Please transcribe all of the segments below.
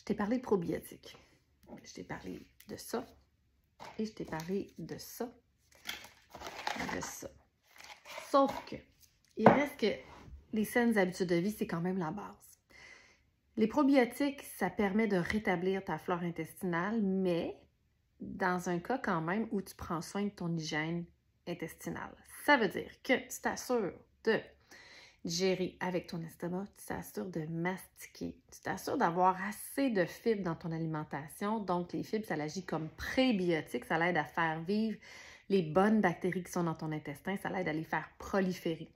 je t'ai parlé de probiotiques. Je t'ai parlé de ça. Et je t'ai parlé de ça. De ça. Sauf que, il reste que les saines habitudes de vie, c'est quand même la base. Les probiotiques, ça permet de rétablir ta flore intestinale, mais dans un cas quand même où tu prends soin de ton hygiène intestinale. Ça veut dire que tu t'assures de digérer avec ton estomac, tu t'assures de mastiquer, tu t'assures d'avoir assez de fibres dans ton alimentation. Donc, les fibres, ça agit comme prébiotiques, ça l'aide à faire vivre les bonnes bactéries qui sont dans ton intestin, ça l'aide à les faire proliférer.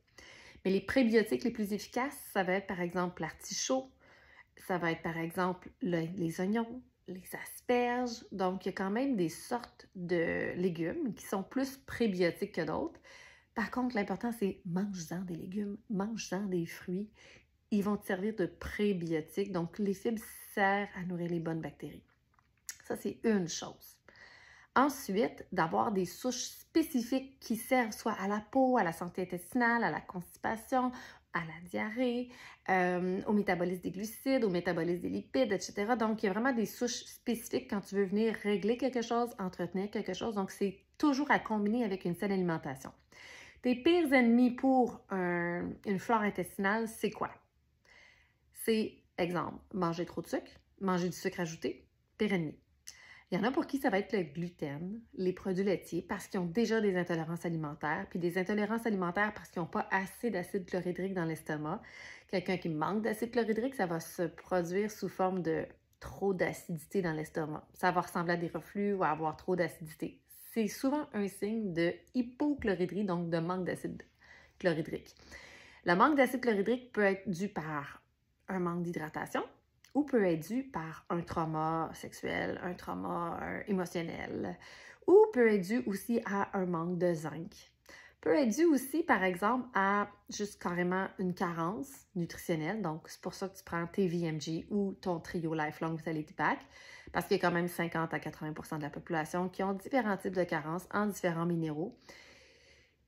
Mais les prébiotiques les plus efficaces, ça va être par exemple l'artichaut, ça va être par exemple les oignons, les asperges. Donc, il y a quand même des sortes de légumes qui sont plus prébiotiques que d'autres. Par contre, l'important, c'est mange-en des légumes, mange-en des fruits. Ils vont te servir de prébiotiques. Donc, les fibres servent à nourrir les bonnes bactéries. Ça, c'est une chose. Ensuite, d'avoir des souches spécifiques qui servent soit à la peau, à la santé intestinale, à la constipation, à la diarrhée, au métabolisme des glucides, au métabolisme des lipides, etc. Donc, il y a vraiment des souches spécifiques quand tu veux venir régler quelque chose, entretenir quelque chose. Donc, c'est toujours à combiner avec une saine alimentation. Tes pires ennemis pour une flore intestinale, c'est quoi? C'est, exemple, manger trop de sucre, manger du sucre ajouté, pire ennemi. Il y en a pour qui ça va être le gluten, les produits laitiers, parce qu'ils ont déjà des intolérances alimentaires, puis des intolérances alimentaires parce qu'ils n'ont pas assez d'acide chlorhydrique dans l'estomac. Quelqu'un qui manque d'acide chlorhydrique, ça va se produire sous forme de trop d'acidité dans l'estomac. Ça va ressembler à des reflux ou à avoir trop d'acidité. C'est souvent un signe de hypochloridrie, donc de manque d'acide chlorhydrique. Le manque d'acide chlorhydrique peut être dû par un manque d'hydratation, ou peut être dû par un trauma sexuel, un trauma émotionnel, ou peut être dû aussi à un manque de zinc. Peut être dû aussi, par exemple, à juste carrément une carence nutritionnelle. Donc, c'est pour ça que tu prends tes VMG ou ton Trio Lifelong Vitality Pack, parce qu'il y a quand même 50 à 80% de la population qui ont différents types de carences en différents minéraux.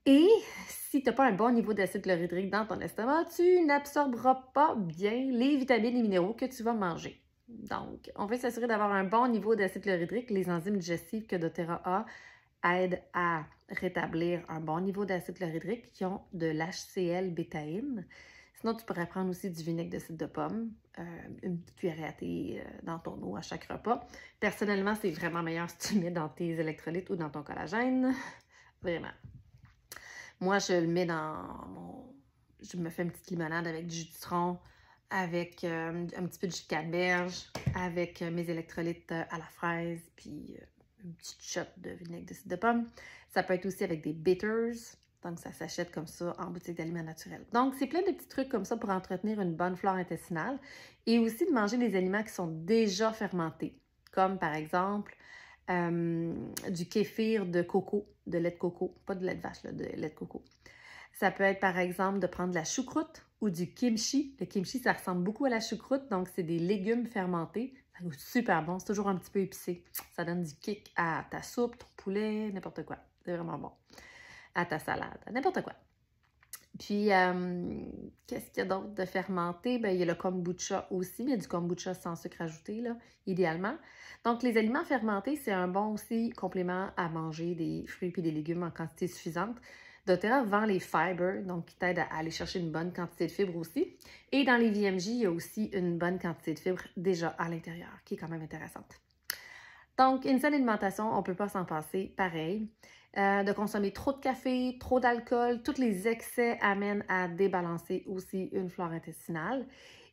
Et si tu n'as pas un bon niveau d'acide chlorhydrique dans ton estomac, tu n'absorberas pas bien les vitamines et minéraux que tu vas manger. Donc, on veut s'assurer d'avoir un bon niveau d'acide chlorhydrique. Les enzymes digestives que doTERRA a aident à rétablir un bon niveau d'acide chlorhydrique qui ont de l'HCl bétaïne. Sinon, tu pourrais prendre aussi du vinaigre de cidre de pomme, une petite cuillerée à thé dans ton eau à chaque repas. Personnellement, c'est vraiment meilleur si tu mets dans tes électrolytes ou dans ton collagène. Vraiment. Moi, je le mets dans mon... Je me fais une petite limonade avec du jus de citron, avec un petit peu de jus de canneberge, avec mes électrolytes à la fraise, puis une petite shot de vinaigre de cidre de pomme. Ça peut être aussi avec des bitters, donc ça s'achète comme ça en boutique d'aliments naturels. Donc, c'est plein de petits trucs comme ça pour entretenir une bonne flore intestinale et aussi de manger des aliments qui sont déjà fermentés, comme par exemple du kéfir de coco, de lait de coco, pas de lait de vache, là, de lait de coco. Ça peut être par exemple de prendre de la choucroute ou du kimchi. Le kimchi, ça ressemble beaucoup à la choucroute, donc c'est des légumes fermentés. Ça goûte super bon, c'est toujours un petit peu épicé. Ça donne du kick à ta soupe, ton poulet, n'importe quoi. C'est vraiment bon. À ta salade, n'importe quoi. Puis, qu'est-ce qu'il y a d'autre de fermenté? Bien, il y a le kombucha aussi, mais il y a du kombucha sans sucre ajouté, là, idéalement. Donc, les aliments fermentés, c'est un bon aussi complément à manger des fruits et des légumes en quantité suffisante. doTERRA vend les fibers, donc qui t'aident à aller chercher une bonne quantité de fibres aussi. Et dans les VMJ, il y a aussi une bonne quantité de fibres déjà à l'intérieur, qui est quand même intéressante. Donc, une saine alimentation, on ne peut pas s'en passer, pareil. De consommer trop de café, trop d'alcool, tous les excès amènent à débalancer aussi une flore intestinale.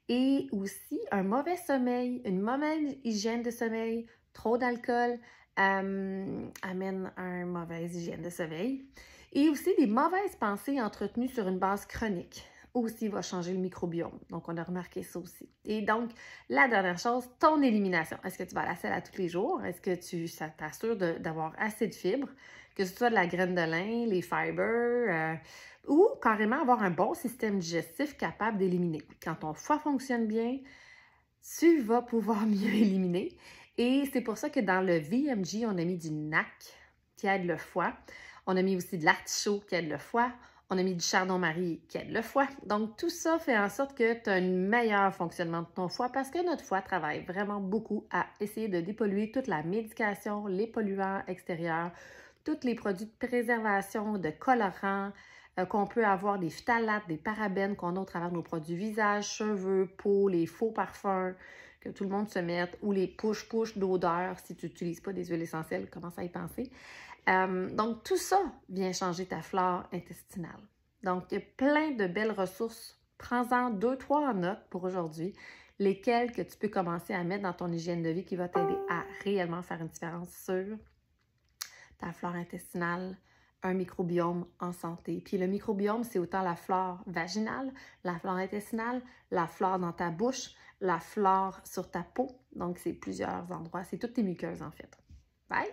Et aussi, un mauvais sommeil, une mauvaise hygiène de sommeil, trop d'alcool amène à une mauvaise hygiène de sommeil. Et aussi, des mauvaises pensées entretenues sur une base chronique aussi va changer le microbiome. Donc, on a remarqué ça aussi. Et donc, la dernière chose, ton élimination. Est-ce que tu vas à la selle à tous les jours? Est-ce que ça t'assure d'avoir assez de fibres? Que ce soit de la graine de lin, les fibers, ou carrément avoir un bon système digestif capable d'éliminer. Quand ton foie fonctionne bien, tu vas pouvoir mieux éliminer. Et c'est pour ça que dans le VMJ, on a mis du NAC qui aide le foie. On a mis aussi de l'artichaut qui aide le foie. On a mis du chardon-marie qui aide le foie. Donc, tout ça fait en sorte que tu as un meilleur fonctionnement de ton foie parce que notre foie travaille vraiment beaucoup à essayer de dépolluer toute la médication, les polluants extérieurs, tous les produits de préservation, de colorants, qu'on peut avoir, des phtalates, des parabènes qu'on a au travers de nos produits visage, cheveux, peau, les faux parfums que tout le monde se mette ou les push-push d'odeur si tu n'utilises pas des huiles essentielles, commence à y penser. Donc, tout ça vient changer ta flore intestinale. Donc, il y a plein de belles ressources. Prends-en 2-3 en note pour aujourd'hui, lesquelles que tu peux commencer à mettre dans ton hygiène de vie qui va t'aider à réellement faire une différence sur ta flore intestinale, un microbiome en santé. Puis le microbiome, c'est autant la flore vaginale, la flore intestinale, la flore dans ta bouche, la flore sur ta peau. Donc, c'est plusieurs endroits. C'est toutes tes muqueuses, en fait. Bye!